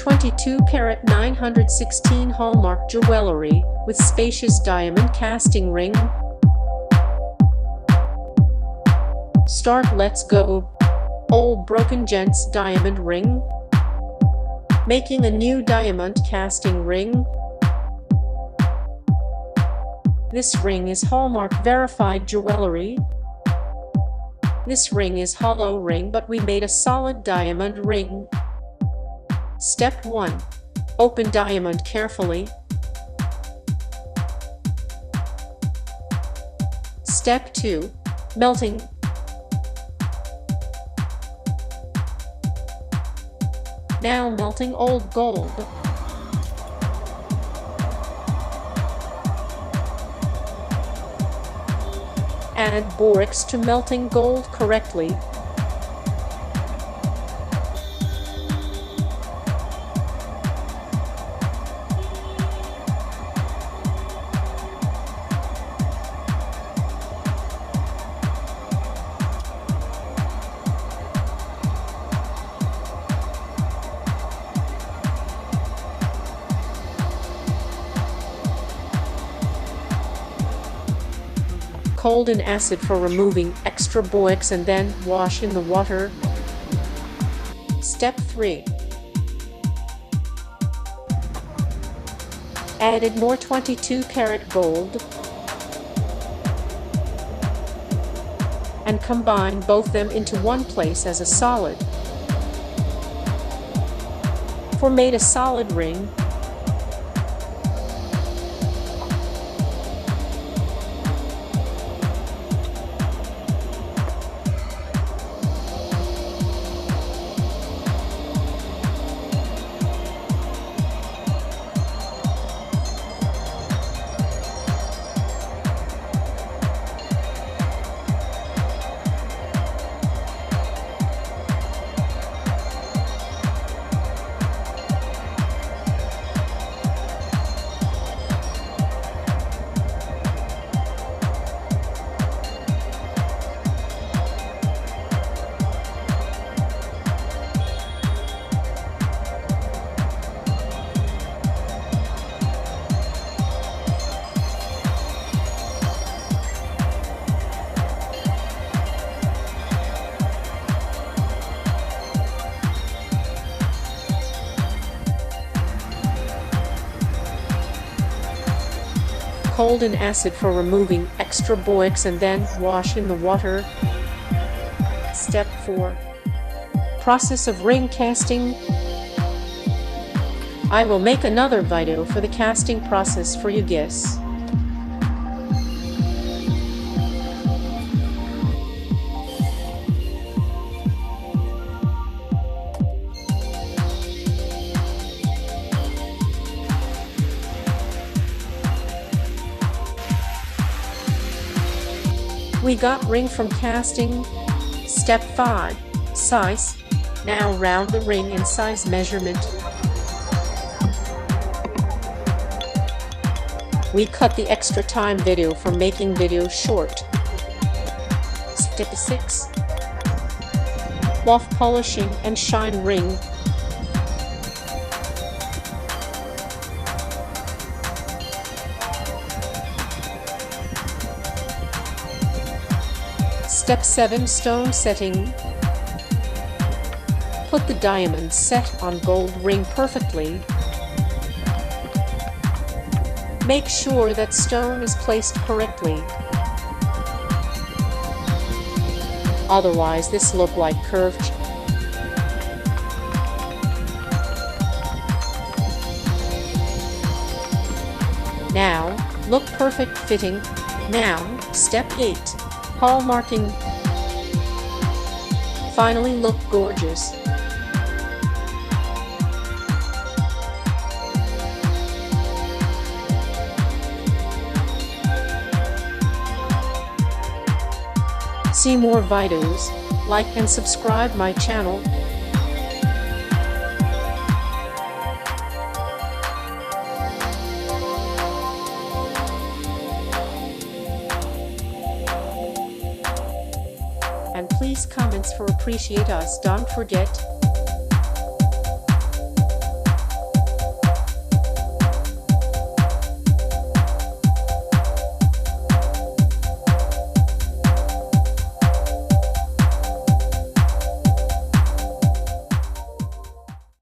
22 carat 916 hallmark jewelry with spacious diamond casting ring. Start, let's go. Old broken gents diamond ring. Making a new diamond casting ring. This ring is hallmark verified jewelry. This ring is hollow ring, but we made a solid diamond ring. Step 1. Open diamond carefully. Step 2. Melting. Now melting old gold. Add borax to melting gold correctly. Cold in acid for removing extra borax and then wash in the water. Step 3. Added more 22 karat gold and combine both them into one place as a solid. Made a solid ring. Cold in acid for removing extra borax and then wash in the water. Step 4. Process of ring casting. I will make another video for the casting process for you guys. We got ring from casting. Step 5. Size. Now round the ring in size measurement. We cut the extra time video for making videos short. Step 6. Cloth polishing and shine ring. Step 7. Stone setting. Put the diamond set on gold ring perfectly. Make sure that stone is placed correctly. Otherwise this look like curved. Now, look perfect fitting. Now, step 8. Hallmarking. Finally look gorgeous. See more videos, like and subscribe my channel. And please comments for appreciate us. Don't forget.